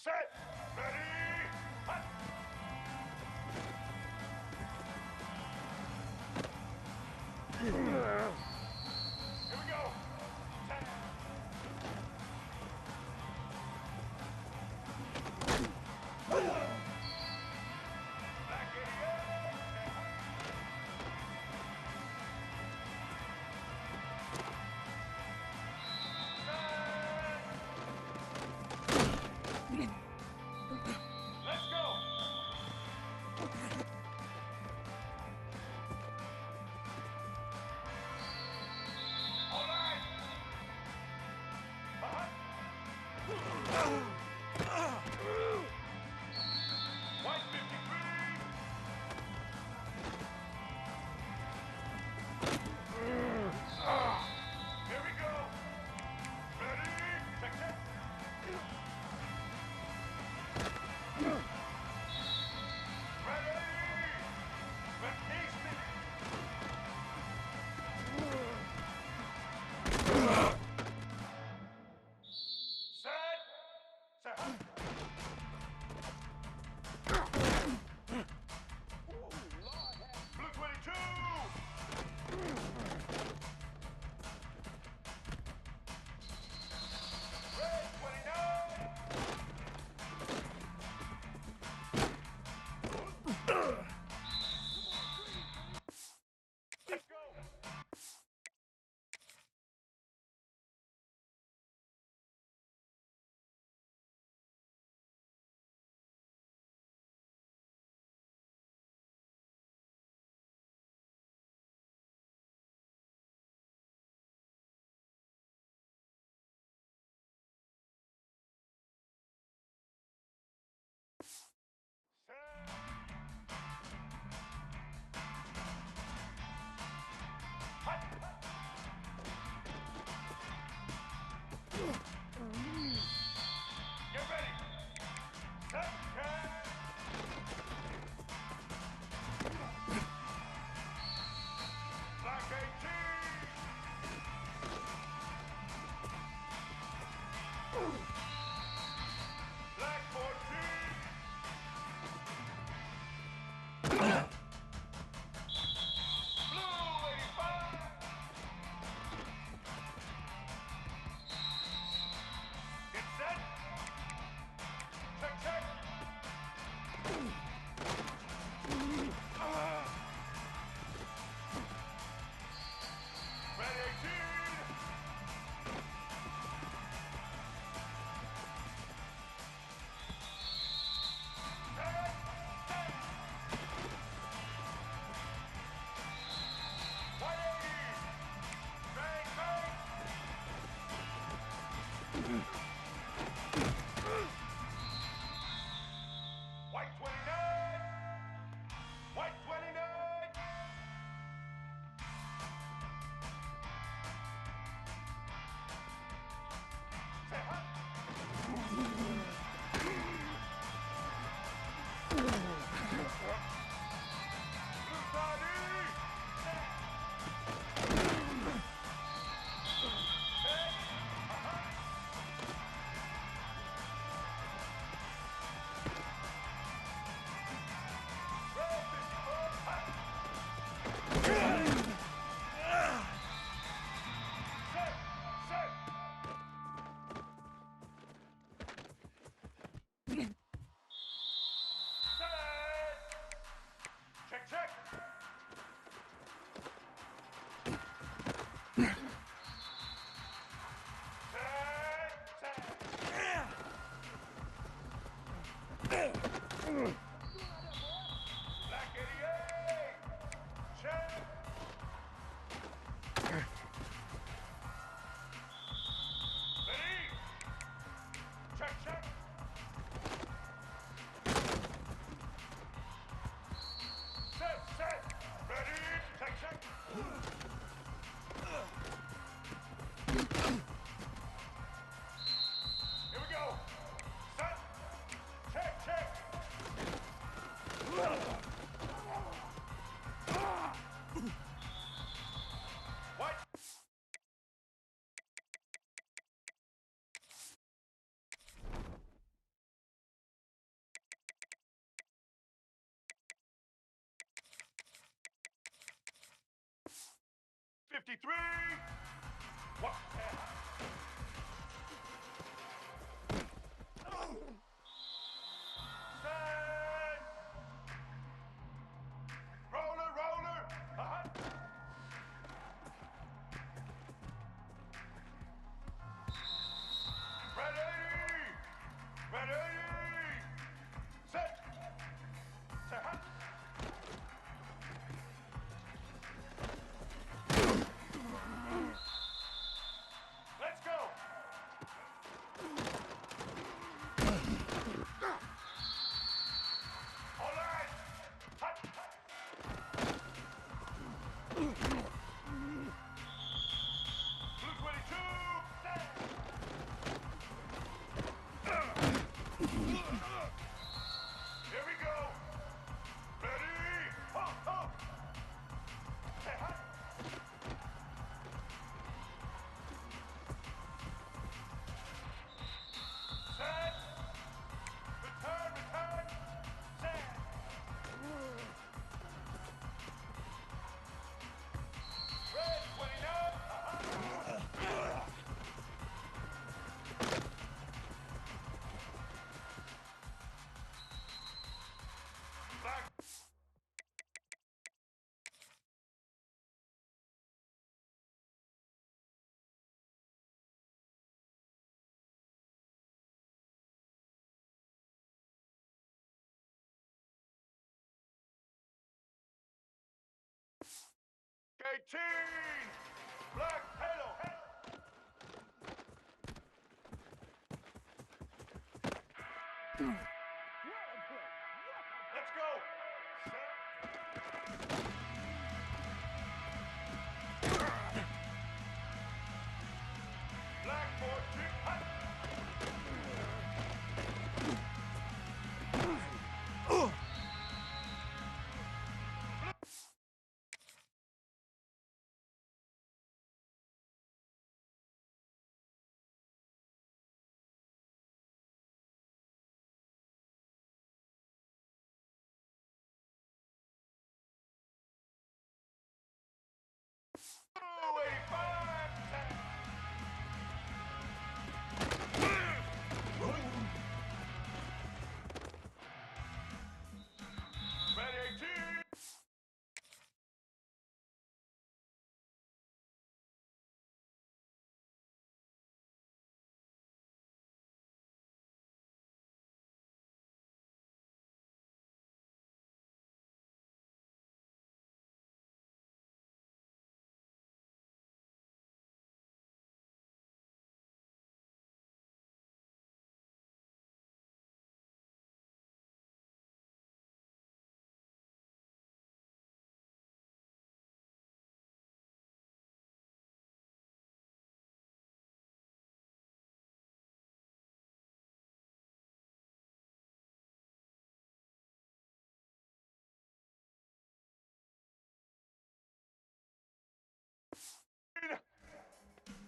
Set! Ready! Hut! Here we go! Set! Back 88! Let's go! All right! White 53! Here we go! Ready? Check, check! Ready! Left knee spin! Set! Set! Blue 22! Red 29! Let's go! Get ready! Set! Black 18! Black 14! Blue 85! 53. What? Stand. Roller, roller. Ready. Ready. Set. Set. Let's go. All right. Hut. Blue 22. Stand. Here we go. Ready. Ho, ho. Say hut. Set. Return, return. Set. Red 29. Black. K-Team! Black Halo! Let's go! Black 14! Hut! Blue 85! Red 18!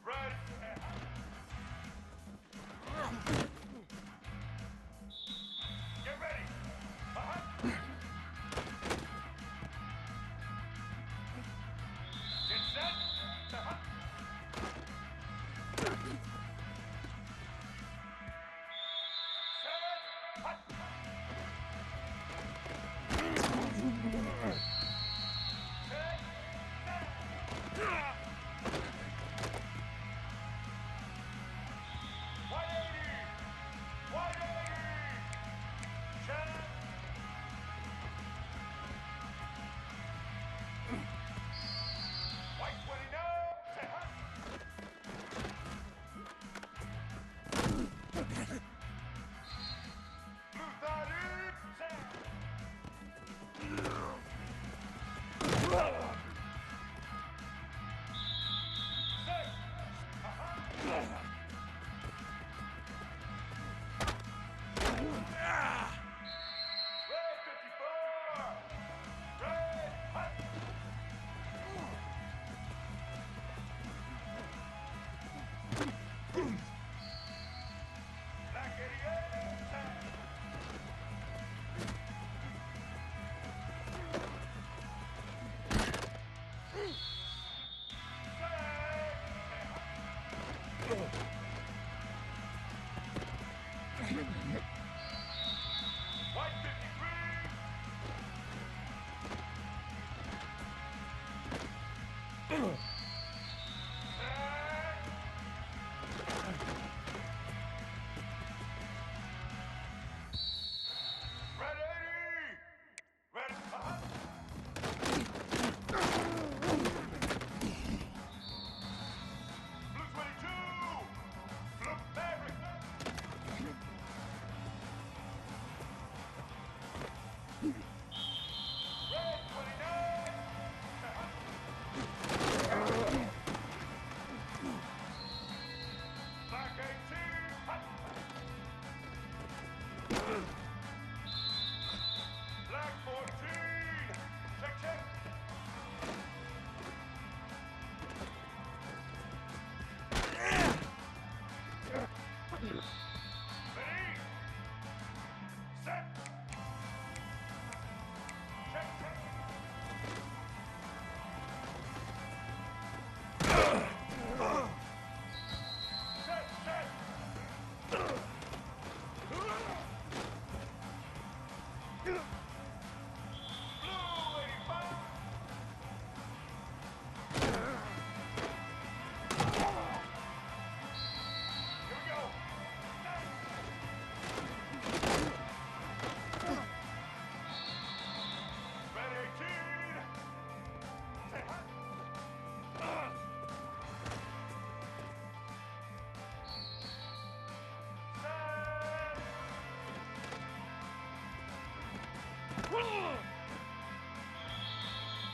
Red! Get ready! Get set! Set! Hut! Set! Set! 180! 180! Set! White 29! Set! Hut! Blue 30! Set! Red 54! Red! Hut! Black 88! Set!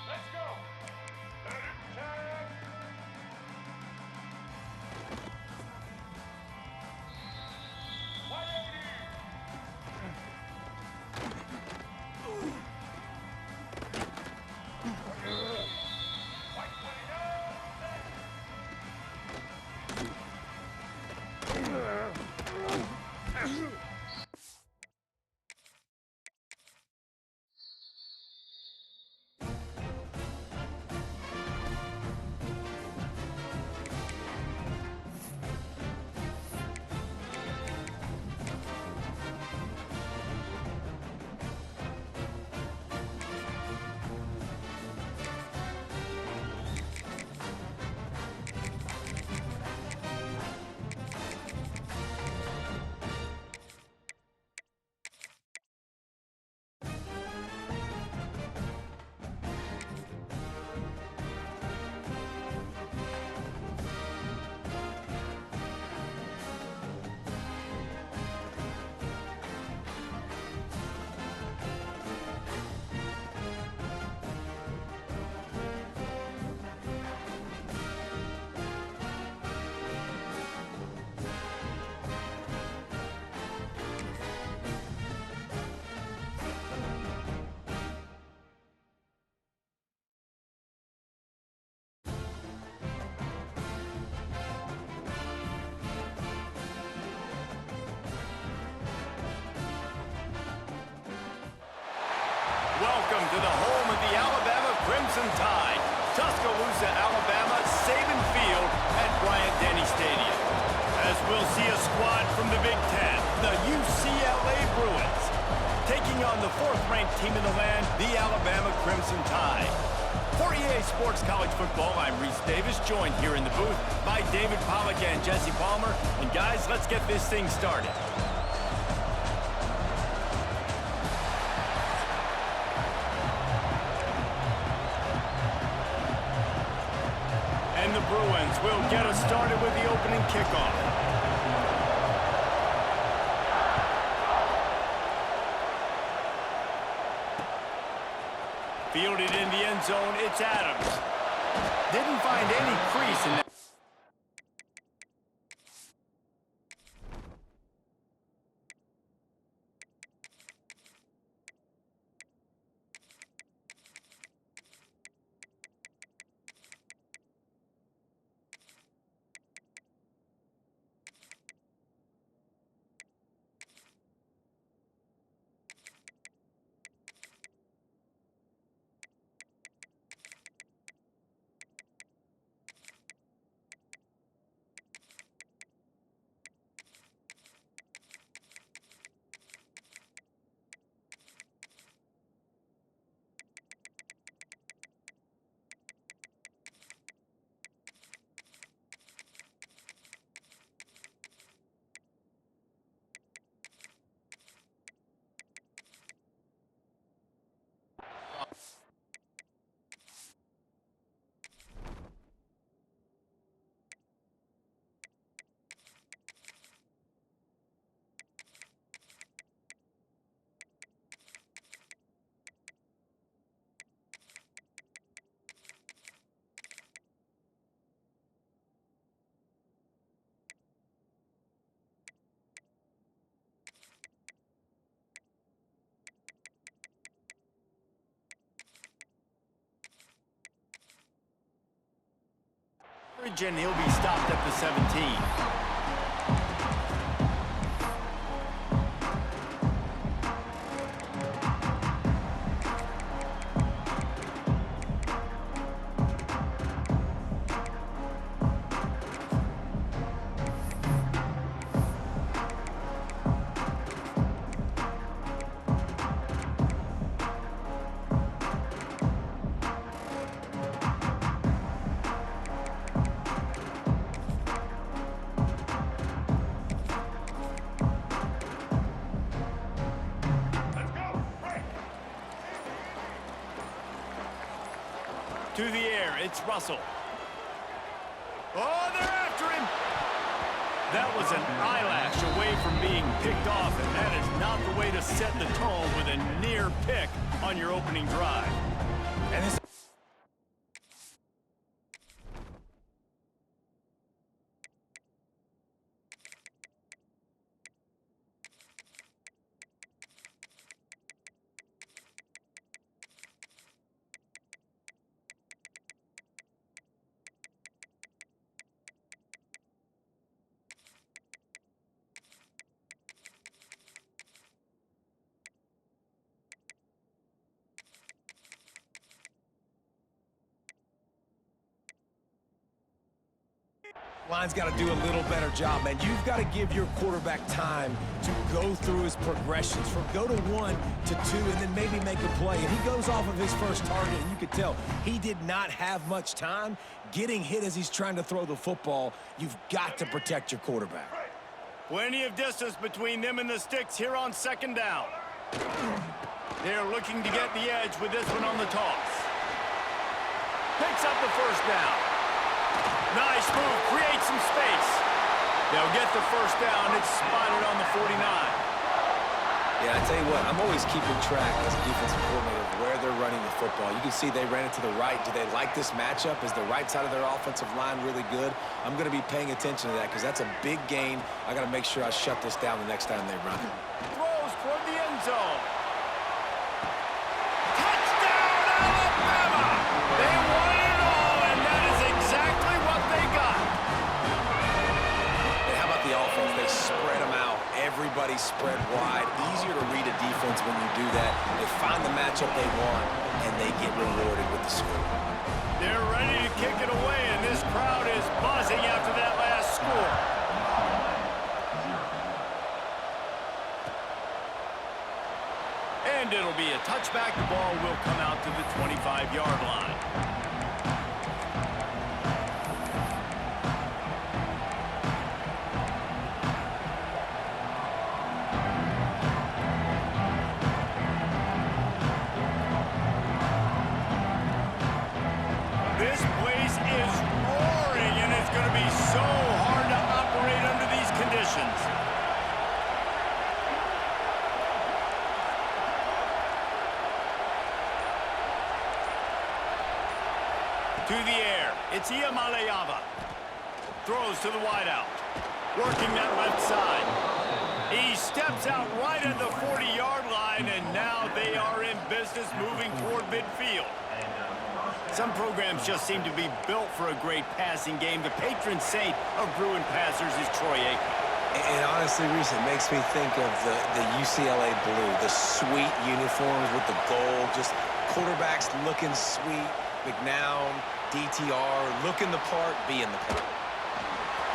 Let's go. Headed tag. 180. White 29. Welcome to the home of the Alabama Crimson Tide, Tuscaloosa, Alabama, Saban Field at Bryant-Denny Stadium. As we'll see a squad from the Big Ten, the UCLA Bruins, taking on the fourth-ranked team in the land, the Alabama Crimson Tide. For EA Sports College Football, I'm Reese Davis, joined here in the booth by David Pollack and Jesse Palmer. And guys, let's get this thing started. And the Bruins will get us started with the opening kickoff. Fielded in the end zone, it's Adams. Didn't find any crease in that. And he'll be stopped at the 17. To the air, it's Russell. Oh, they're after him! That was an eyelash away from being picked off, and that is not the way to set the tone with a near better pick on your opening drive. And this line's got to do a little better job, man. You've got to give your quarterback time to go through his progressions from go to 1 to 2 and then maybe make a play. And he goes off of his first target, and you could tell he did not have much time getting hit as he's trying to throw the football. You've got to protect your quarterback. Plenty of distance between them and the sticks here on second down. They're looking to get the edge with this one on the toss. Picks up the first down. Nice move, creates some space. They'll get the first down. It's spotted on the 49. Yeah, I tell you what, I'm always keeping track as a defensive coordinator of where they're running the football. You can see they ran it to the right. Do they like this matchup? Is the right side of their offensive line really good? I'm going to be paying attention to that because that's a big gain. I got to make sure I shut this down the next time they run it. Throws toward the end zone. Touchdown, Alabama! They won it all, and that is exactly what they got. And how about the offense? They spread them out. Everybody spread wide. Easier to read a defense when you do that. They find the matchup they want, and they get rewarded with the score. They're ready to kick it away, and this crowd is buzzing after that last score. And it'll be a touchback. The ball will come out to the 25-yard line. This place is roaring, and it's going to be so hard to operate under these conditions. To the air, it's Iamaleava. Throws to the wideout. Working that left side. He steps out right at the 40-yard line, and now they are in business moving toward midfield. Some programs just seem to be built for a great passing game. The patron saint of Bruin passers is Troy Aikman. And honestly, Reese, it makes me think of the UCLA blue, the sweet uniforms with the gold, just quarterbacks looking sweet. McNown, DTR, looking the part, being the part.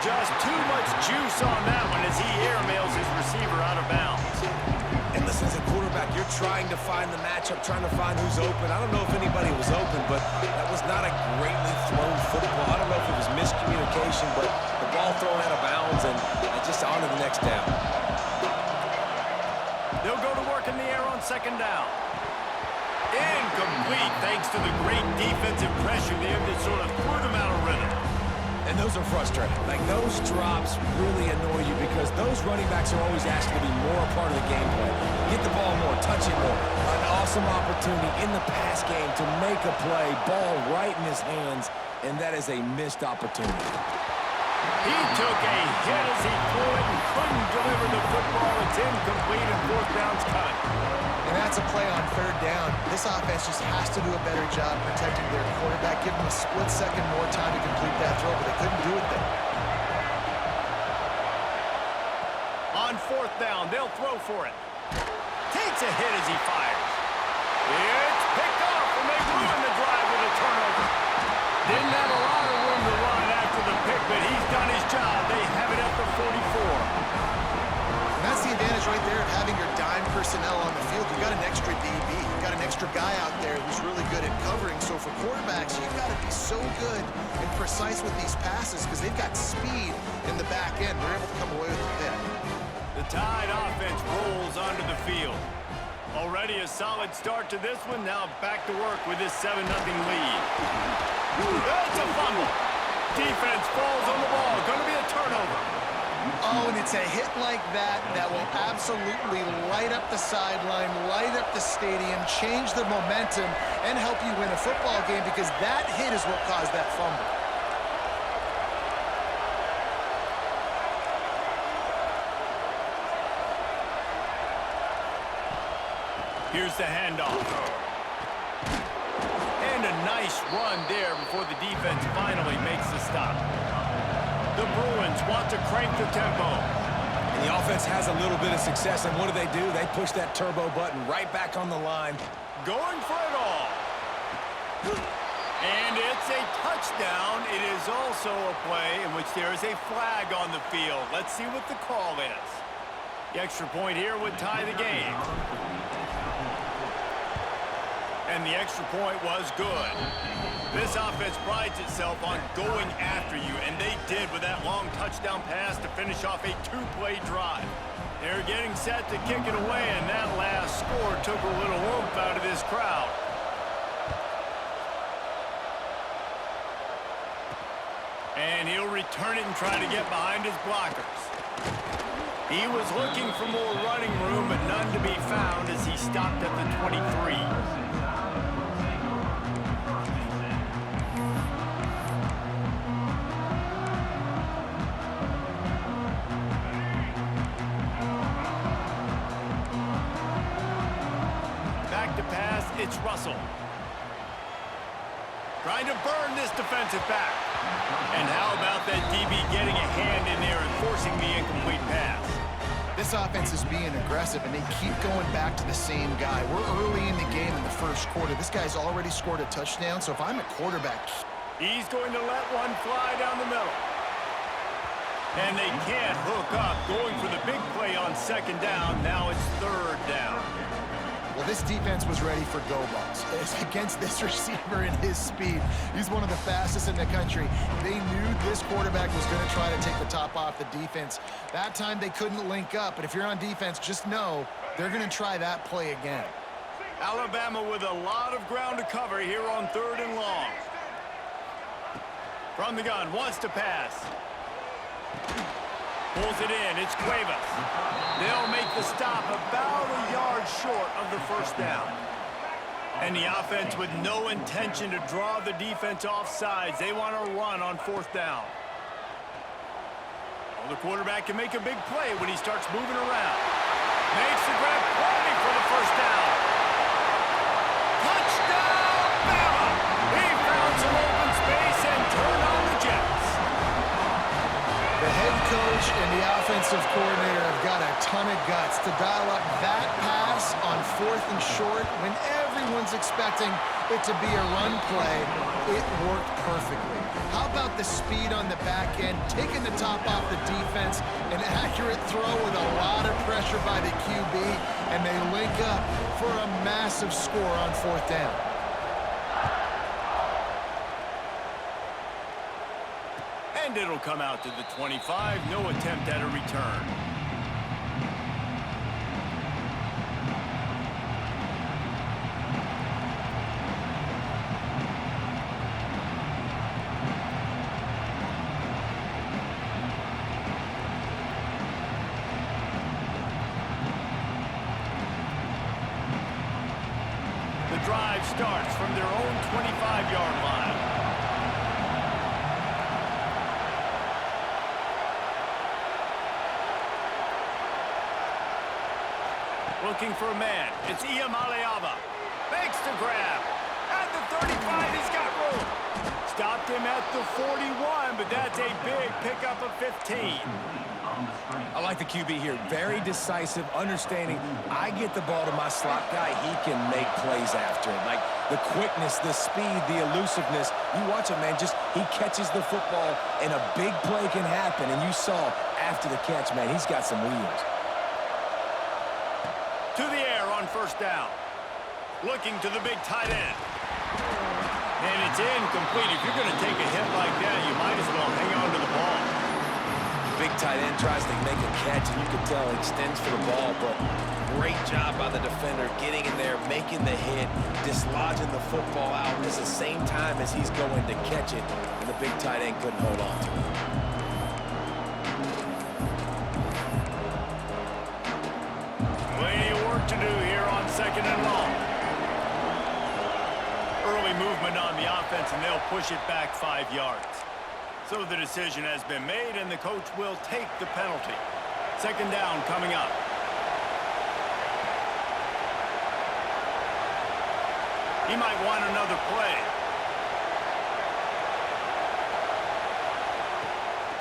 Just too much juice on that one as he airmails his receiver out of bounds. And listen, as a quarterback, you're trying to find the matchup, trying to find who's open. I don't know if anybody was open, but that was not a greatly thrown football. I don't know if it was miscommunication, but the ball thrown out of bounds and just on to the next down. They'll go to work in the air on second down. Incomplete, thanks to the great defensive pressure there that sort of threw them out of rhythm. And those are frustrating. Like, those drops really annoy you because those running backs are always asked to be more a part of the game play. Get the ball more, touch it more. An awesome opportunity in the pass game to make a play, ball right in his hands, and that is a missed opportunity. He took a hit as he threw it and couldn't deliver the football. It's incomplete and fourth down's coming. And that's a play on third down. This offense just has to do a better job protecting their quarterback, give them a split second more time to complete that throw, but they couldn't do it there. On fourth down, they'll throw for it. Takes a hit as he fires. It's picked off, and they ruin the drive with a turnover. Didn't have a lot of room to run after the pick, but he's done his job. They have it at the 44. And that's the advantage right there of having your dime personnel on the field. You've got an extra DB. You've got an extra guy out there who's really good at covering. So for quarterbacks, you've got to be so good and precise with these passes because they've got speed in the back end. They're able to come away with the pick. The Tide offense rolls onto the field. Already a solid start to this one. Now back to work with this 7-0 lead. That's a fumble. Defense falls on the ball. Going to be a turnover. Oh, and it's a hit like that that will absolutely light up the sideline, light up the stadium, change the momentum, and help you win a football game because that hit is what caused that fumble. Here's the handoff. And a nice run there before the defense finally makes the stop. The Bruins want to crank the tempo. And the offense has a little bit of success, and what do? They push that turbo button right back on the line. Going for it all. And it's a touchdown. It is also a play in which there is a flag on the field. Let's see what the call is. The extra point here would tie the game. And the extra point was good. This offense prides itself on going after you, and they did with that long touchdown pass to finish off a two-play drive. They're getting set to kick it away, and that last score took a little oomph out of this crowd. And he'll return it and try to get behind his blockers. He was looking for more running room, but none to be found as he stopped at the 23. It's Russell. Trying to burn this defensive back. And how about that DB getting a hand in there and forcing the incomplete pass? This offense is being aggressive, and they keep going back to the same guy. We're early in the game in the first quarter. This guy's already scored a touchdown, so if I'm a quarterback... He's going to let one fly down the middle. And they can't hook up. Going for the big play on second down. Now it's third down. Well, this defense was ready for go balls. Against this receiver and his speed, he's one of the fastest in the country. They knew this quarterback was going to try to take the top off the defense. That time they couldn't link up, but if you're on defense, just know they're going to try that play again. Alabama with a lot of ground to cover here on third and long. From the gun, wants to pass. Pulls it in, it's Cuevas. They'll make the stop about a yard short of the first down. And the offense with no intention to draw the defense off sides. They want to run on fourth down. Well, the quarterback can make a big play when he starts moving around. Makes the grab, plenty for the first down. Touchdown, Bama! He found some open space and turned on the Jets. The head coach and the offensive coordinator have got a ton of guts to dial up that pass on fourth and short when everyone's expecting it to be a run play. It worked perfectly. How about the speed on the back end, taking the top off the defense, an accurate throw with a lot of pressure by the QB, and they link up for a massive score on fourth down. And it'll come out to the 25. No attempt at a return. The drive starts from their own 25-yard line. Looking for a man. It's Iamaleava. Makes the grab. At the 35, he's got room. Stopped him at the 41, but that's a big pickup of 15. I like the QB here. Very decisive, understanding. I get the ball to my slot guy, he can make plays after it. Like the quickness, the speed, the elusiveness. You watch him, man, just he catches the football, and a big play can happen. And you saw after the catch, man, he's got some wheels. To the air on first down. Looking to the big tight end. And it's incomplete. If you're going to take a hit like that, you might as well hang on to the ball. Big tight end tries to make a catch, and you can tell he extends for the ball, but great job by the defender getting in there, making the hit, dislodging the football out at the same time as he's going to catch it, and the big tight end couldn't hold on to it. to do here on 2nd and long. Early movement on the offense, and they'll push it back 5 yards. So the decision has been made, and the coach will take the penalty. 2nd down coming up. He might want another play.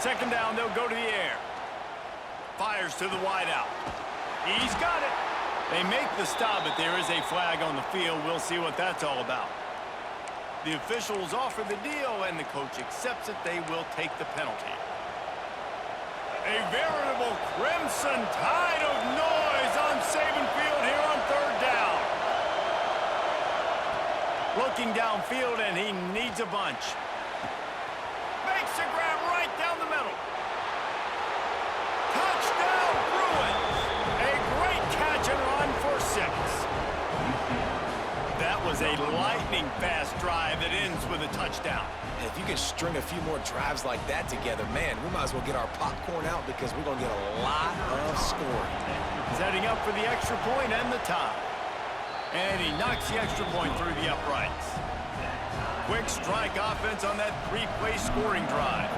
2nd down, they'll go to the air. Fires to the wideout. He's got it. They make the stop, but there is a flag on the field. We'll see what that's all about. The officials offer the deal, and the coach accepts it. They will take the penalty. A veritable crimson tide of noise on Saban Field here on 3rd down. Looking downfield, and he needs a bunch. Makes a grab right down the middle. Touchdown, Bruins. A great catch and run for 6. That was a lightning-fast drive that ends with a touchdown. And if you can string a few more drives like that together, man, we might as well get our popcorn out because we're going to get a lot of scoring. Setting up for the extra point and the tie. And he knocks the extra point through the uprights. Quick strike offense on that 3-play scoring drive.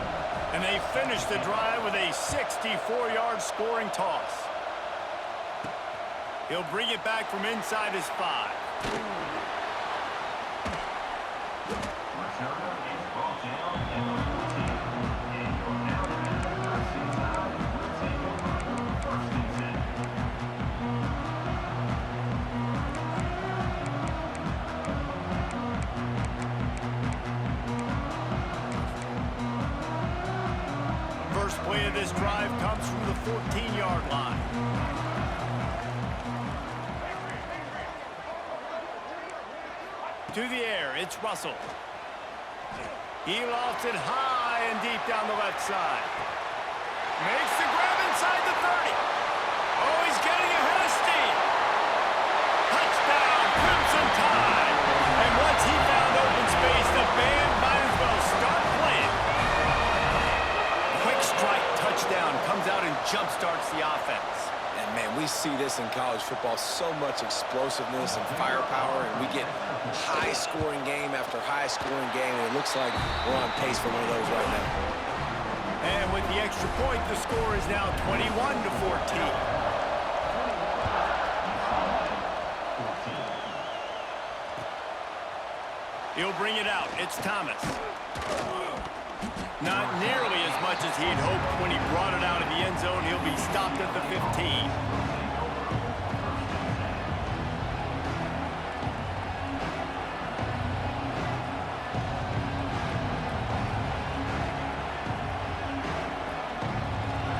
And they finish the drive with a 64-yard scoring toss. He'll bring it back from inside his 5. First play of this drive comes from the 14-yard line. To the air, it's Russell. He lofts it high and deep down the left side. Makes the grab inside the 30. Oh, he's getting ahead of steam. Touchdown, Crimson Tide. And once he found open space, the band might as well start playing. Quick strike touchdown comes out and jump-starts the offense. And, man, we see this in college football, so much explosiveness and firepower, and we get high-scoring game after high-scoring game, and it looks like we're on pace for one of those right now. And with the extra point, the score is now 21-14. He'll bring it out. It's Thomas. Not nearly as much as he'd hoped when he brought it out of the end zone. He'll be stopped at the 15.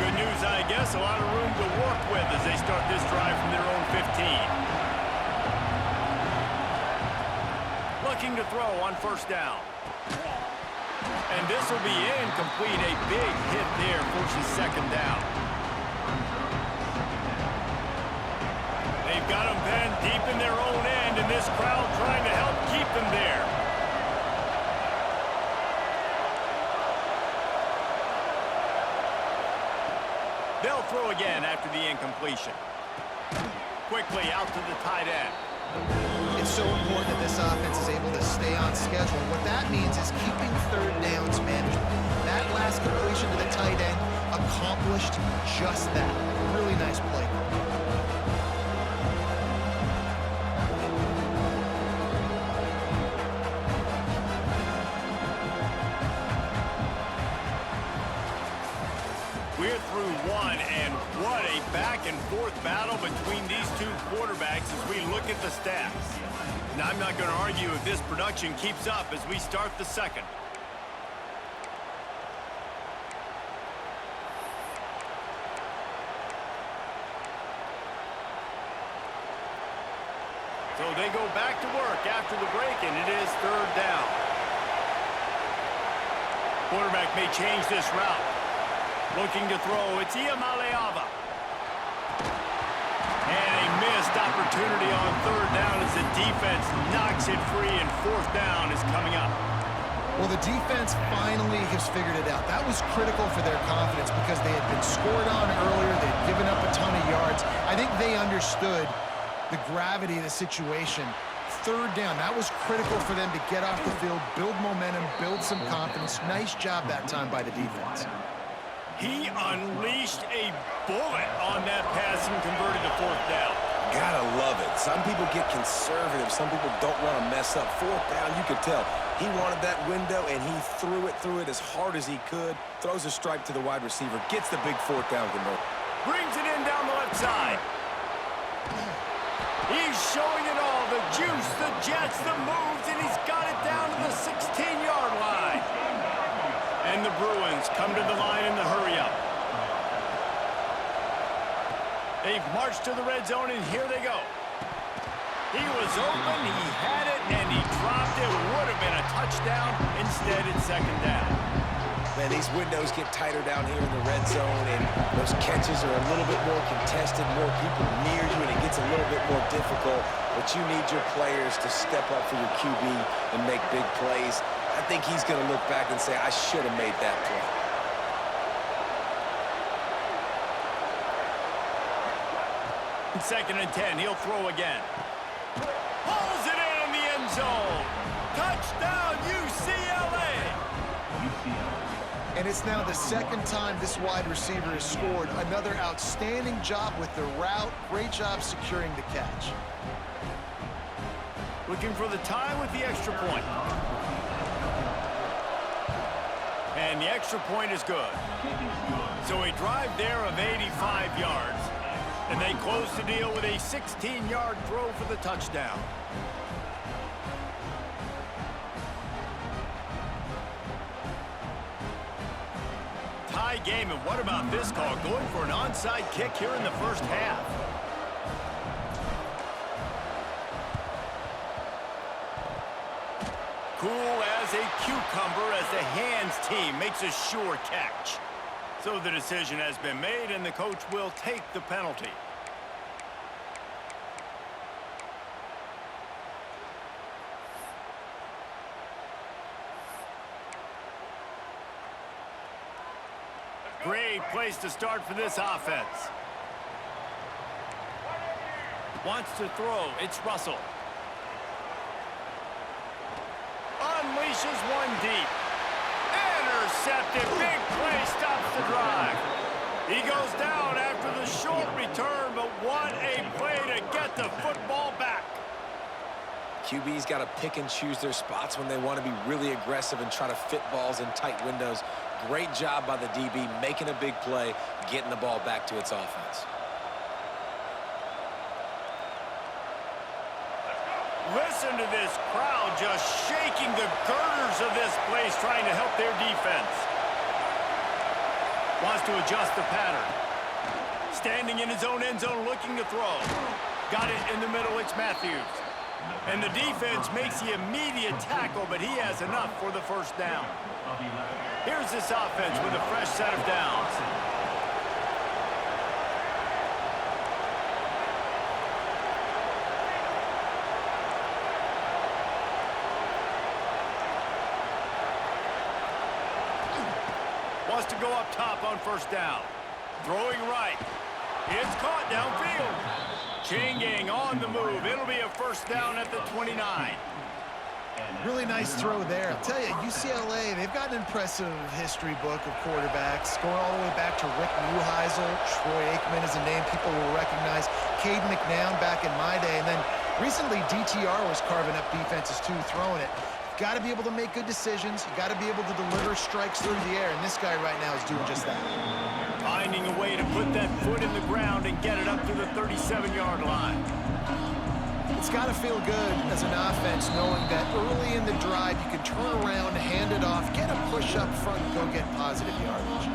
Good news, I guess. A lot of room to work with as they start this drive from their own 15. Looking to throw on 1st down. And this will be incomplete. A big hit there forces 2nd down. They've got them penned deep in their own end, and this crowd trying to help keep them there. They'll throw again after the incompletion. Quickly out to the tight end. It's so important that this offense is able to stay on schedule. What that means is keeping 3rd downs management. That last completion to the tight end accomplished just that. Really nice play. We're through one, and what a back-and-forth battle between these two quarterbacks as we look at the stats. Now, I'm not going to argue if this production keeps up as we start the 2nd. So they go back to work after the break, and it is 3rd down. Quarterback may change this route. Looking to throw, it's Iamaleava. And a missed opportunity on 3rd down as the defense knocks it free, and 4th down is coming up. Well, the defense finally has figured it out. That was critical for their confidence because they had been scored on earlier. They'd given up a ton of yards. I think they understood the gravity of the situation. Third down, that was critical for them to get off the field, build momentum, build some confidence. Nice job that time by the defense. He unleashed a bullet on that pass and converted to fourth down. Gotta love it. Some people get conservative. Some people don't want to mess up. Fourth down, you could tell. He wanted that window, and he threw it as hard as he could. Throws a strike to the wide receiver. Gets the big fourth down convert. Brings it in down the left side. He's showing it all. The juice, the jets, the moves, and he's got it down to the 16-yard line. And the Bruins come to the line in the hurry-up. They've marched to the red zone, and here they go. He was open, he had it, and he dropped it. Would have been a touchdown. Instead, it's second down. Man, these windows get tighter down here in the red zone, and those catches are a little bit more contested, more people near you, and it gets a little bit more difficult. But you need your players to step up for your QB and make big plays. I think he's going to look back and say, I should have made that play. Second and 10, he'll throw again. Pulls it in the end zone. Touchdown, UCLA! And it's now the second time this wide receiver has scored. Another outstanding job with the route. Great job securing the catch. Looking for the tie with the extra point. And the extra point is good. So a drive there of 85 yards. And they close the deal with a 16-yard throw for the touchdown. Tie game, and what about this call? Going for an onside kick here in the first half. Cool as a cucumber as the hands team makes a sure catch. So the decision has been made, and the coach will take the penalty. Great place to start for this offense. Wants to throw. It's Russell. Unleashes one deep. Intercepted. Big play stops the drive. He goes down after the short return, but what a play to get the football back. QB's got to pick and choose their spots when they want to be really aggressive and try to fit balls in tight windows. Great job by the DB, making a big play, getting the ball back to its offense. Listen to this crowd just shaking the girders of this place, trying to help their defense. Wants to adjust the pattern. Standing in his own end zone, looking to throw. Got it in the middle, it's Matthews. And the defense makes the immediate tackle, but he has enough for the first down. Here's this offense with a fresh set of downs. Wants to go up top on first down. Throwing right. It's caught downfield. Changing on the move. It'll be a first down at the 29. Really nice throw there. I'll tell you, UCLA, they've got an impressive history book of quarterbacks, going all the way back to Rick Neuheisel. Troy Aikman is a name people will recognize. Cade McNown back in my day. And then recently, DTR was carving up defenses too, throwing it. Got to be able to make good decisions. You got to be able to deliver strikes through the air, and this guy right now is doing just that. Finding a way to put that foot in the ground and get it up to the 37-yard line. It's got to feel good as an offense knowing that early in the drive you can turn around, hand it off, get a push up front, and go get positive yardage.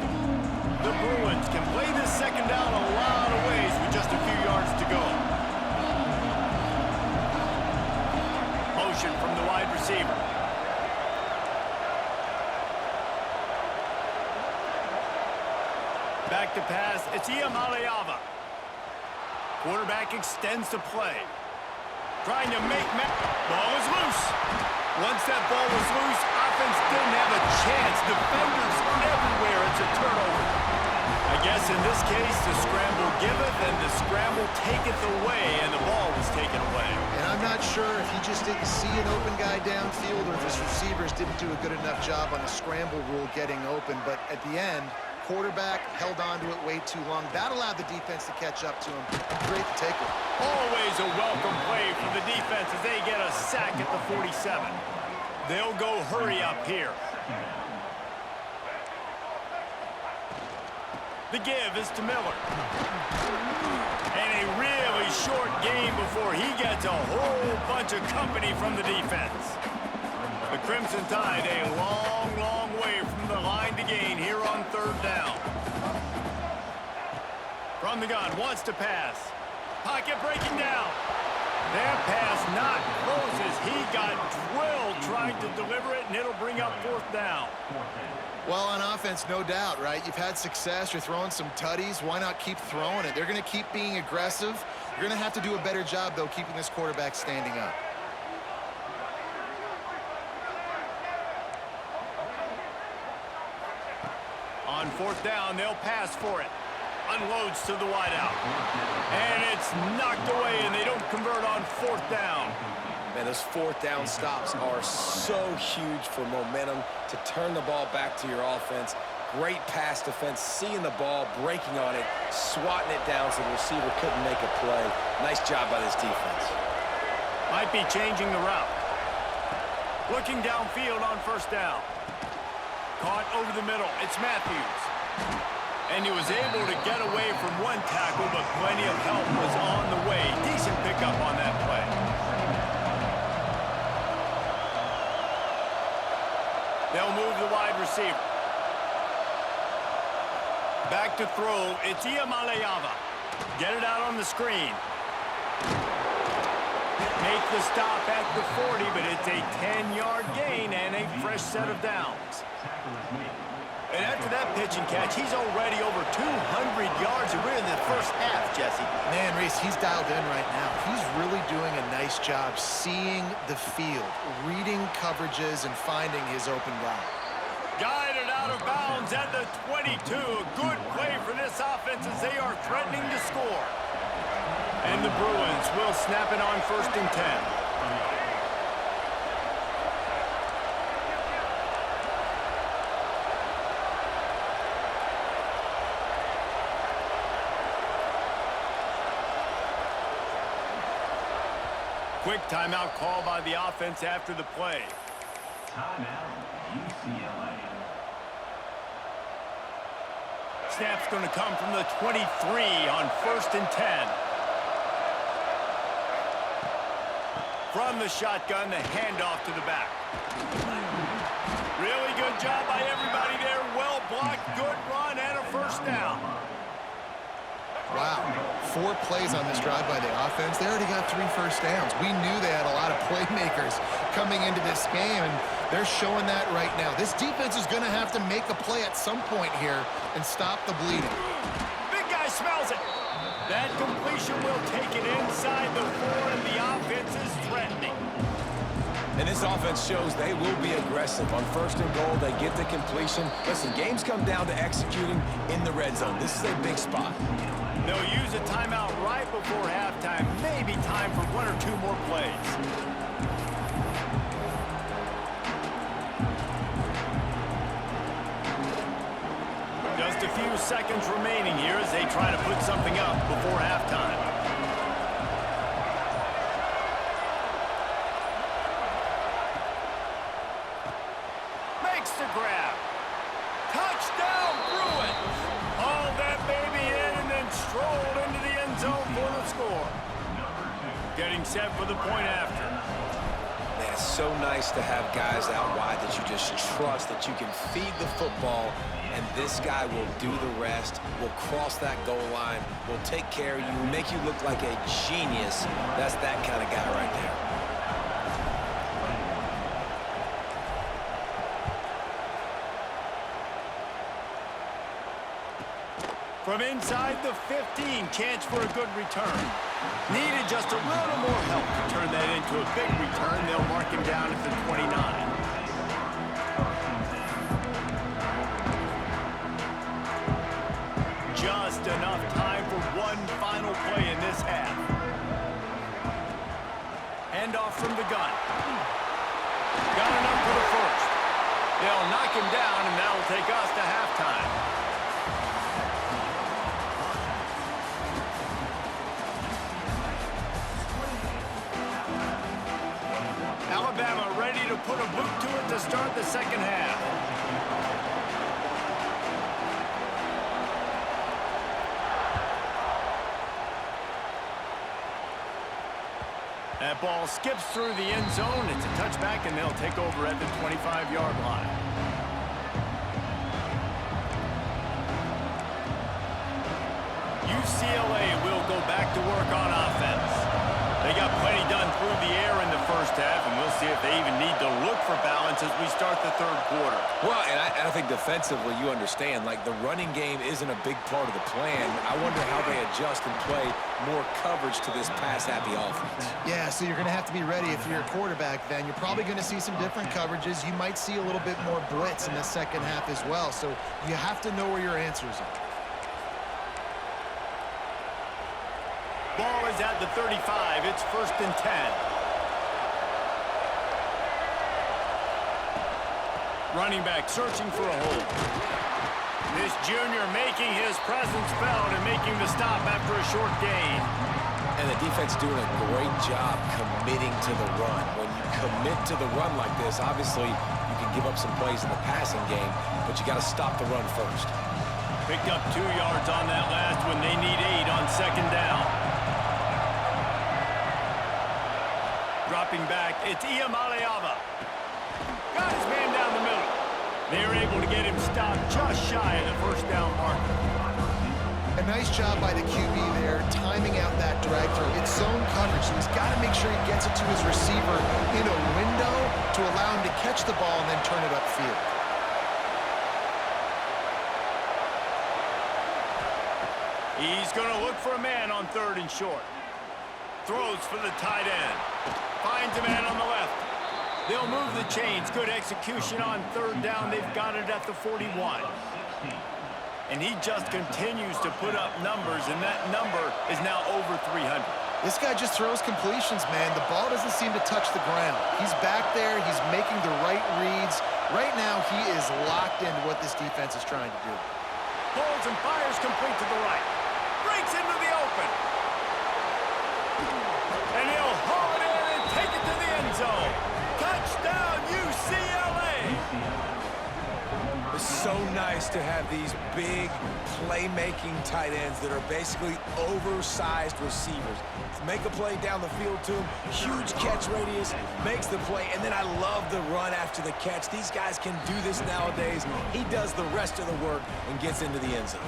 The Bruins can play this second down a lot of ways with just a few yards to go. Motion from the wide receiver. Back to pass, it's Iamaleava. Quarterback extends the play. Trying to make ball is loose. Once that ball was loose, offense didn't have a chance. Defenders everywhere. It's a turnover. I I guess in this case, the scramble giveth and the scramble taketh away, and the ball was taken away. And I'm not sure if he just didn't see an open guy downfield or if his receivers didn't do a good enough job on the scramble rule getting open. But at the end, quarterback held on to it way too long. That allowed the defense to catch up to him. Great to take it. Always a welcome play for the defense as they get a sack at the 47. They'll go hurry up here. The give is to Miller. And a really short game before he gets a whole bunch of company from the defense. The Crimson Tide a long, long way from the line to gain here on third down. From the gun, wants to pass. Pocket breaking down. That pass not close as he got drilled trying to deliver it, and it'll bring up fourth down. Well, on offense, no doubt, right? You've had success. You're throwing some tutties. Why not keep throwing it? They're going to keep being aggressive. You're going to have to do a better job, though, keeping this quarterback standing up. On fourth down, they'll pass for it. Unloads to the wideout. And it's knocked away, and they don't convert on fourth down. Man, those fourth down stops are so huge for momentum to turn the ball back to your offense. Great pass defense, seeing the ball, breaking on it, swatting it down so the receiver couldn't make a play. Nice job by this defense. Might be changing the route. Looking downfield on first down. Caught over the middle. It's Matthews. And he was able to get away from one tackle, but plenty of help was on the way. Decent pickup on that play. They'll move the wide receiver. Back to throw. It's Iamaleava. Get it out on the screen. Make the stop at the 40, but it's a 10-yard gain and a fresh set of downs. And after that pitch and catch, he's already over 200 yards, and we're in the first half, Jesse. Man, Reese, he's dialed in right now. He's really doing a nice job seeing the field, reading coverages, and finding his open guy. Guided out of bounds at the 22. A good play for this offense as they are threatening to score. And the Bruins will snap it on first and 10. Quick timeout call by the offense after the play. Timeout, UCLA. Snap's going to come from the 23 on first and 10. From the shotgun, the handoff to the back. Really good job by everybody there. Well blocked, good run, and a first down. Wow, 4 plays on this drive by the offense. They already got 3 first downs. We knew they had a lot of playmakers coming into this game, and they're showing that right now. This defense is going to have to make a play at some point here and stop the bleeding. Big guy smells it. That completion will take it inside the 4, and the offense is threatening. And this offense shows they will be aggressive. On first and goal, they get the completion. Listen, games come down to executing in the red zone. This is a big spot. They'll use a timeout right before halftime. Maybe time for 1 or 2 more plays. Just a few seconds remaining here as they try to put something up before halftime. Makes the grab. Touchdown, Bruins! Hauled that baby in and then strolled into the end zone for the score. Getting set for the point after. Man, it's so nice to have guys out wide that you just trust that you can feed the football, and this guy will do the rest, will cross that goal line, will take care of you, make you look like a genius. That's that kind of guy right there. From inside the 15, chance for a good return. Needed just a little more help to turn that into a big return. They'll mark him down at the 29. gun. Got enough for the first. They'll knock him down, and that'll take us to halftime. Alabama ready to put a boot to it to start the second half. That ball skips through the end zone. It's a touchback, and they'll take over at the 25-yard line. UCLA will go back to work on offense. They got plenty done through the air in the first half, and we'll see if they even need to look for balance as we start the third quarter. Well, and I think defensively, you understand, like the running game isn't a big part of the plan. I wonder how they adjust and play more coverage to this pass-happy offense. Yeah, so you're going to have to be ready if you're a quarterback then. You're probably going to see some different coverages. You might see a little bit more blitz in the second half as well. So you have to know where your answers are. Ball is at the 35. It's 1st and 10. Running back searching for a hole. This junior making his presence felt and making the stop after a short gain. And the defense doing a great job committing to the run. When you commit to the run like this, obviously you can give up some plays in the passing game, but you got to stop the run first. Picked up 2 yards on that last one. They need 8 on second down. Dropping back, it's Iamaleava. Got his man down the middle. They were able to get him stopped just shy of the first down marker. A nice job by the QB there, timing out that drag throw. It's zone coverage, so he's got to make sure he gets it to his receiver in a window to allow him to catch the ball and then turn it upfield. He's going to look for a man on 3rd and short. Throws for the tight end. Finds a man on the left. They'll move the chains. Good execution on 3rd down. They've got it at the 41. And he just continues to put up numbers, and that number is now over 300. This guy just throws completions, man. The ball doesn't seem to touch the ground. He's back there. He's making the right reads. Right now, he is locked into what this defense is trying to do. Pulls and fires complete to the right. Breaks into the open. And he'll haul it in and take it to the end zone. Touchdown, UCLA! It's so nice to have these big playmaking tight ends that are basically oversized receivers. Make a play down the field to him, huge catch radius, makes the play, and then I love the run after the catch. These guys can do this nowadays. He does the rest of the work and gets into the end zone.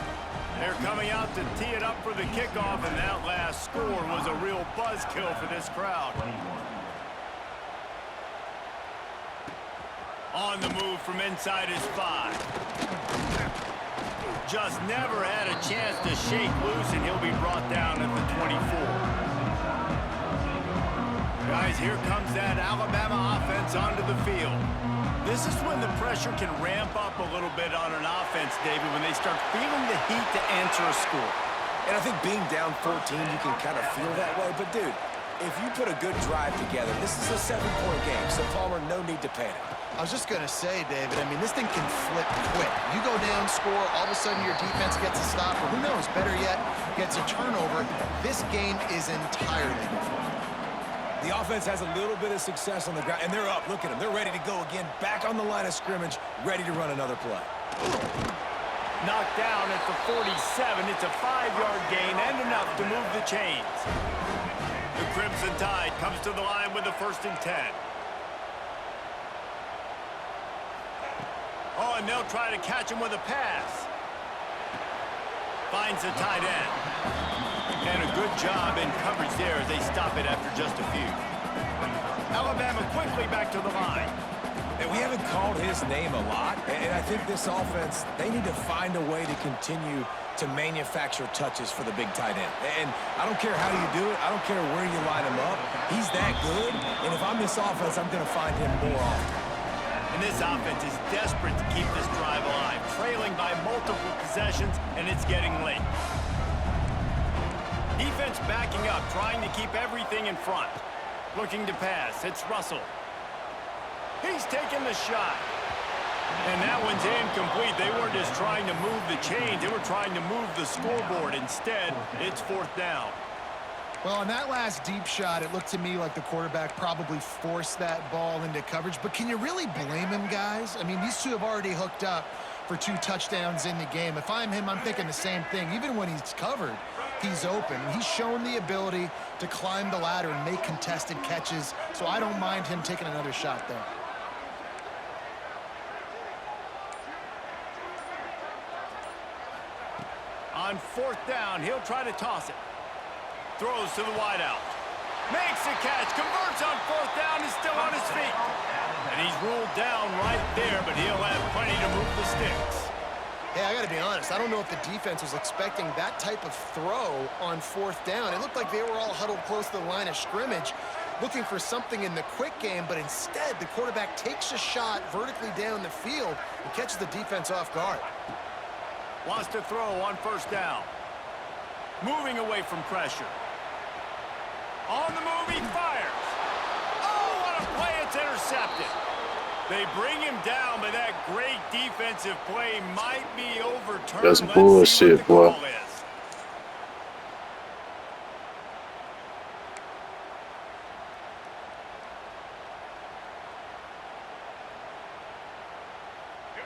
They're coming out to tee it up for the kickoff, and that last score was a real buzzkill for this crowd. On the move from inside his 5. Just never had a chance to shake loose, and he'll be brought down at the 24. Guys, here comes that Alabama offense onto the field. This is when the pressure can ramp up a little bit on an offense, David, when they start feeling the heat to answer a score. And I think being down 14, you can kind of feel that way. But, dude, if you put a good drive together, this is a 7-point game, so Palmer, no need to panic. I was just going to say, David, I mean, this thing can flip quick. You go down, score, all of a sudden your defense gets a stop, or who knows, better yet, gets a turnover. This game is entirely different. The offense has a little bit of success on the ground, and they're up. Look at them. They're ready to go again, back on the line of scrimmage, ready to run another play. Knocked down at the 47. It's a 5-yard gain and enough to move the chains. The Crimson Tide comes to the line with a 1st and 10. Oh, and they'll try to catch him with a pass. Finds the tight end. And a good job in coverage there as they stop it after just a few. Alabama quickly back to the line. And we haven't called his name a lot, and I think this offense, they need to find a way to continue to manufacture touches for the big tight end. And I don't care how you do it. I don't care where you line him up. He's that good, and if I'm this offense, I'm going to find him more often. And this offense is desperate to keep this drive alive, trailing by multiple possessions, and it's getting late. Defense backing up, trying to keep everything in front. Looking to pass. It's Russell. He's taking the shot. And that one's incomplete. They weren't just trying to move the chains. They were trying to move the scoreboard. Instead, it's 4th down. Well, on that last deep shot, it looked to me like the quarterback probably forced that ball into coverage. But can you really blame him, guys? I mean, these two have already hooked up for 2 touchdowns in the game. If I'm him, I'm thinking the same thing. Even when he's covered, he's open. He's shown the ability to climb the ladder and make contested catches, so I don't mind him taking another shot there. On 4th down, he'll try to toss it. Throws to the wideout. Makes the catch. Converts on 4th down. Is still on his feet. And he's ruled down right there, but he'll have plenty to move the sticks. Hey, I got to be honest. I don't know if the defense was expecting that type of throw on 4th down. It looked like they were all huddled close to the line of scrimmage, looking for something in the quick game, but instead the quarterback takes a shot vertically down the field and catches the defense off guard. Wants to throw on 1st down. Moving away from pressure. On the move, he fires. Oh, what a play. It's intercepted. They bring him down, but that great defensive play might be overturned. That's Let's bullshit, see what the boy. call is.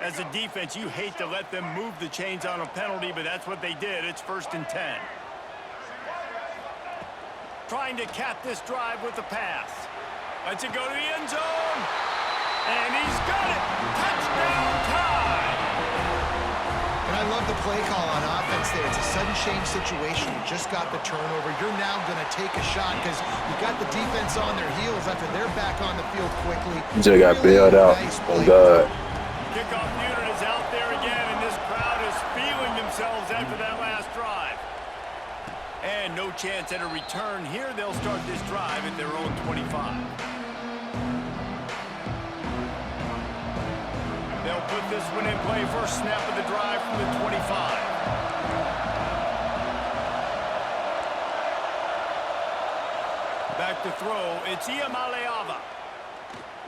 As a defense, you hate to let them move the chains on a penalty, but that's what they did. It's 1st and 10. Trying to cap this drive with a pass. Lets it go to the end zone. And he's got it. Touchdown tie. And I love the play call on offense there. It's a sudden change situation. You just got the turnover. You're now going to take a shot because you got the defense on their heels after they're back on the field quickly. Just got bailed out. Oh, God. Kickoff unit is out there again, and this crowd is feeling themselves after that last drive. And no chance at a return here. They'll start this drive at their own 25. They'll put this one in play. First snap of the drive from the 25. Back to throw. It's Iamaleava.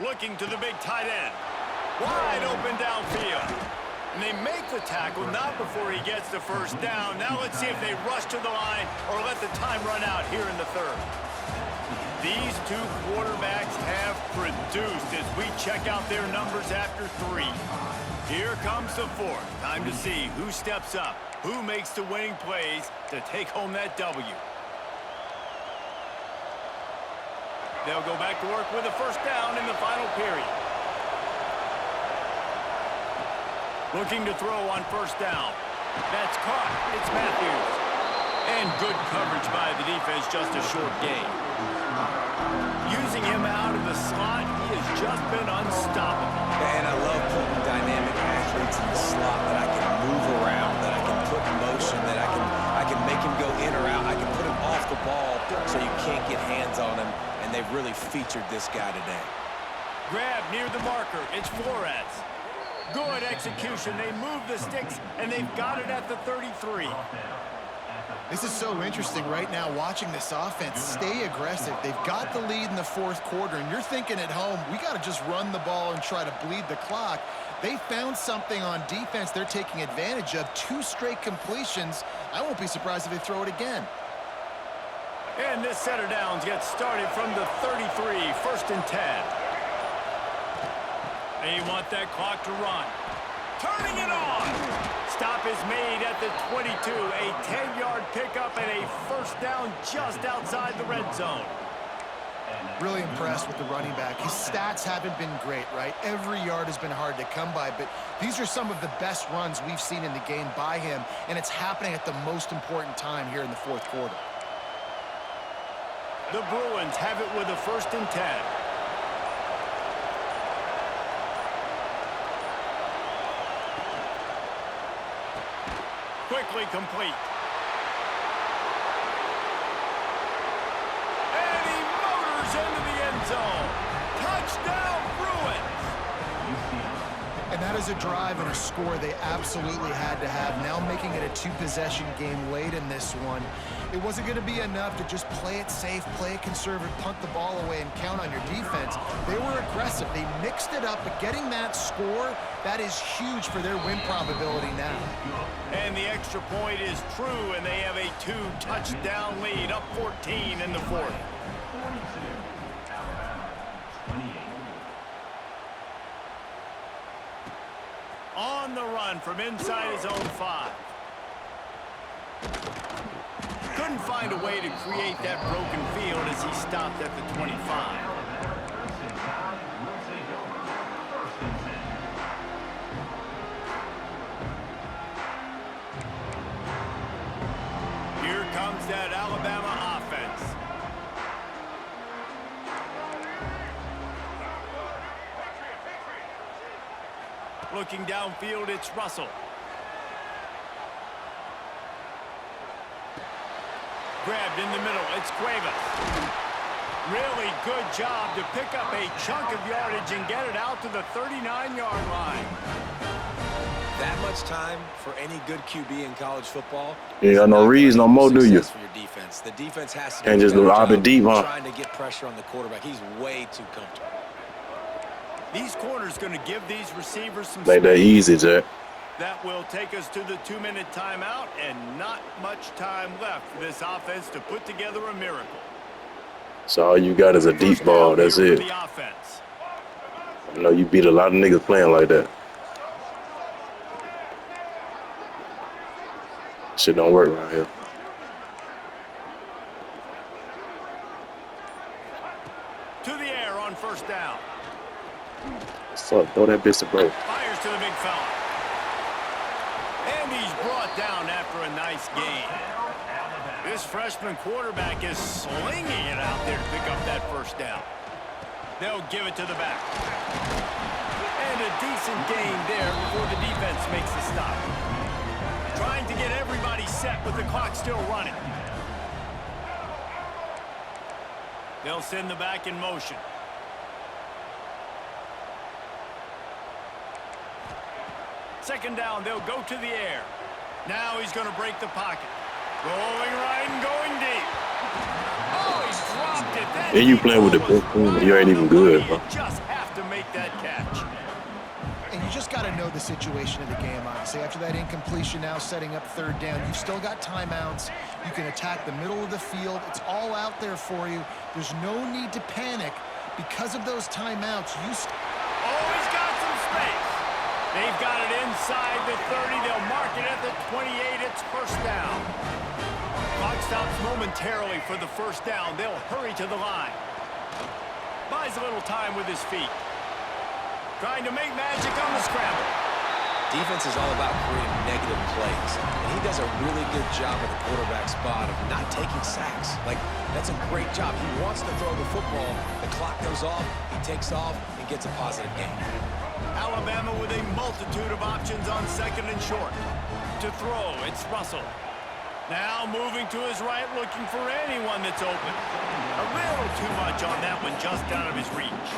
Looking to the big tight end. Wide open downfield. And they make the tackle, not before he gets the 1st down. Now let's see if they rush to the line or let the time run out here in the 3rd. These 2 quarterbacks have produced as we check out their numbers after 3. Here comes the 4th. Time to see who steps up, who makes the winning plays to take home that W. They'll go back to work with a 1st down in the final period. Looking to throw on 1st down. That's caught. It's Matthews. And good coverage by the defense, just a short gain. Using him out of the slot, he has just been unstoppable. And I love putting dynamic athletes in the slot that I can move around, that I can put in motion, that I can make him go in or out. I can put him off the ball so you can't get hands on him, and they've really featured this guy today. Grab near the marker. It's Flores. Good execution. They move the sticks, and they've got it at the 33. This is so interesting right now, watching this offense stay aggressive. They've got the lead in the 4th quarter, and you're thinking at home, we got to just run the ball and try to bleed the clock. They found something on defense they're taking advantage of. 2 straight completions. I won't be surprised if they throw it again. And this set of downs gets started from the 33, 1st and 10. They want that clock to run. Turning it on. Stop is made at the 22. A 10-yard pickup and a 1st down just outside the red zone. Really impressed with the running back. His stats haven't been great, right? Every yard has been hard to come by, but these are some of the best runs we've seen in the game by him, and it's happening at the most important time here in the 4th quarter. The Bruins have it with a 1st and 10. Quickly complete. And he motors into the end zone. Touchdown, Bruins! And that is a drive and a score they absolutely had to have. Now making it a 2-possession game late in this one. It wasn't going to be enough to just play it safe, play it conservative, punt the ball away, and count on your defense. They were aggressive. They mixed it up, but getting that score, that is huge for their win probability now. And the extra point is true, and they have a 2-touchdown lead, up 14 in the fourth. 42, Alabama, 28. On the run from inside his own 5. Couldn't find a way to create that broken field as he stopped at the 25. First and 5 will take over. First and 10. Here comes that Alabama offense. Looking downfield, it's Russell. Grabbed in the middle, it's Cuevas. Really good job to pick up a chunk of yardage and get it out to the 39-yard line. That much time for any good QB in college football. You ain't got no reads no more, do you? For your defense. The defense has to Can't do a just better lob it job deep, huh? trying to get pressure on the quarterback. He's way too comfortable. These corners going to give these receivers some Like that space. easy, Jack. That will take us to the 2-minute timeout, and not much time left for this offense to put together a miracle. So all you got is a deep First ball. down That's here it. for the offense. I know you beat a lot of niggas playing like that. Shit don't work around here. To the air on first down. So throw that bitch to bro. Fires to the big fella. And he's brought down after a nice gain. This freshman quarterback is slinging it out there to pick up that first down. They'll give it to the back. And a decent gain there before the defense makes the stop. Trying to get everybody set with the clock still running. They'll send the back in motion. Second down, they'll go to the air. Now he's going to break the pocket. Going right and going deep. Oh, he's dropped it. That And you deep playing with the ball was big you ain't right even on the good, money. bro. You just have to make that catch. And you just got to know the situation of the game, honestly. After that incompletion, now setting up third down, you've still got timeouts. You can attack the middle of the field. It's all out there for you. There's no need to panic. Because of those timeouts, Oh, he's got some space. They've got it inside the 30. They'll mark it at the 28. It's first down. Clock stops momentarily for the first down. They'll hurry to the line. Buys a little time with his feet. Trying to make magic on the scramble. Defense is all about creating negative plays, and he does a really good job at the quarterback spot of not taking sacks. Like, that's a great job. He wants to throw the football. The clock goes off, he takes off, and gets a positive gain. Alabama with a multitude of options on second and short. To throw, it's Russell. Now moving to his right, looking for anyone that's open. A little too much on that one, just out of his reach.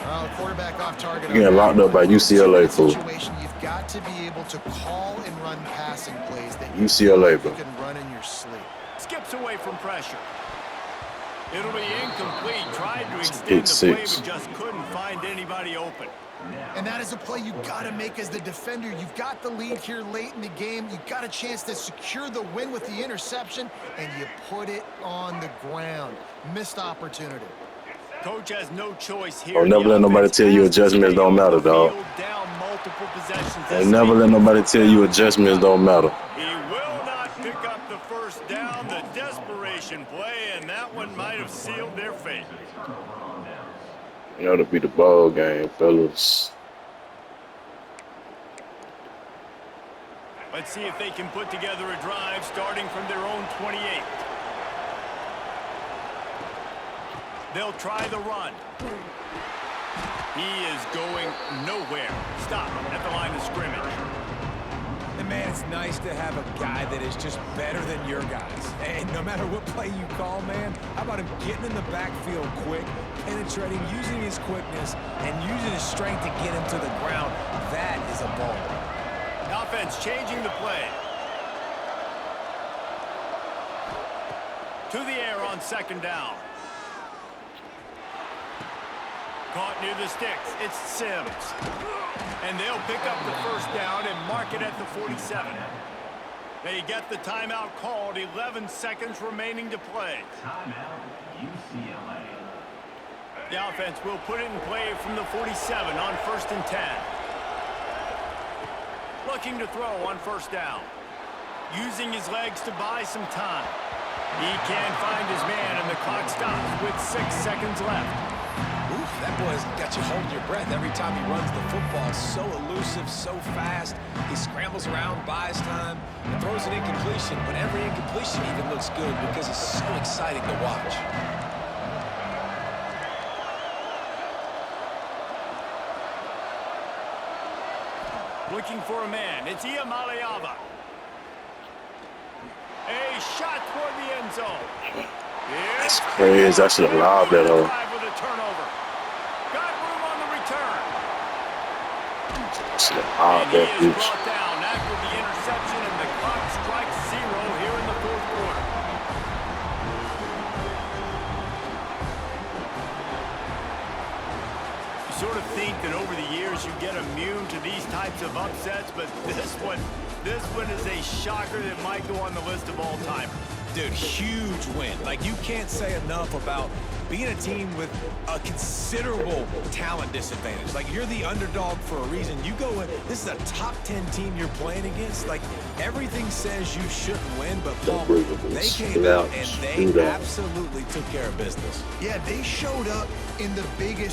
Well, quarterback off target. You getting locked up by UCLA, fool. Situation, you've got to be able to call and run passing plays that UCLA, bro. you can run in your sleep. Skips away from pressure. It'll be incomplete. Tried to extend Pick the play, six. but just couldn't find anybody open. And that is a play you got to make as the defender. You've got the lead here late in the game. You've got a chance to secure the win with the interception, and you put it on the ground. Missed opportunity. Coach has no choice here. Oh, never let nobody tell you adjustments don't matter, dog. Down multiple possessions. And never let nobody tell you adjustments don't matter. He will not pick up the first down. The desperation play, and that one might have sealed their fate. You know, to be the ball game, fellas. Let's see if they can put together a drive starting from their own 28. They'll try the run. He is going nowhere. Stop at the line of scrimmage. And man, it's nice to have a guy that is just better than your guys. And no matter what play you call, man, how about him getting in the backfield quick, penetrating, using his quickness, and using his strength to get him to the ground. That is a ball. Offense changing the play. To the air on second down. Caught near the sticks. It's Sims. And they'll pick up the first down and mark it at the 47. They get the timeout called. 11 seconds remaining to play. Timeout, UCLA. The offense will put it in play from the 47 on 1st and 10. Looking to throw on first down. Using his legs to buy some time. He can't find his man, and the clock stops with 6 seconds left. Oof, that boy's got you holding your breath every time he runs the football. So elusive, so fast. He scrambles around, buys time, and throws an incompletion. But every incompletion even looks good because it's so exciting to watch. Looking for a man. It's Iamaleava. A shot toward the end zone. That's crazy. I should have allowed that. With a turnover. Got room on the return. I should have allowed And he that is bitch. brought down after the interception, and the clock strikes 0 here in the 4th quarter. You sort of think that over the years you get immune to these types of upsets, but this one is a shocker that might go on the list of all time. Dude, huge win. Like, you can't say enough about being a team with a considerable talent disadvantage. Like, you're the underdog for a reason. You go in, this is a top 10 team you're playing against. Like, everything says you shouldn't win, but Paul, they came out and they absolutely took care of business. Yeah, they showed up in the biggest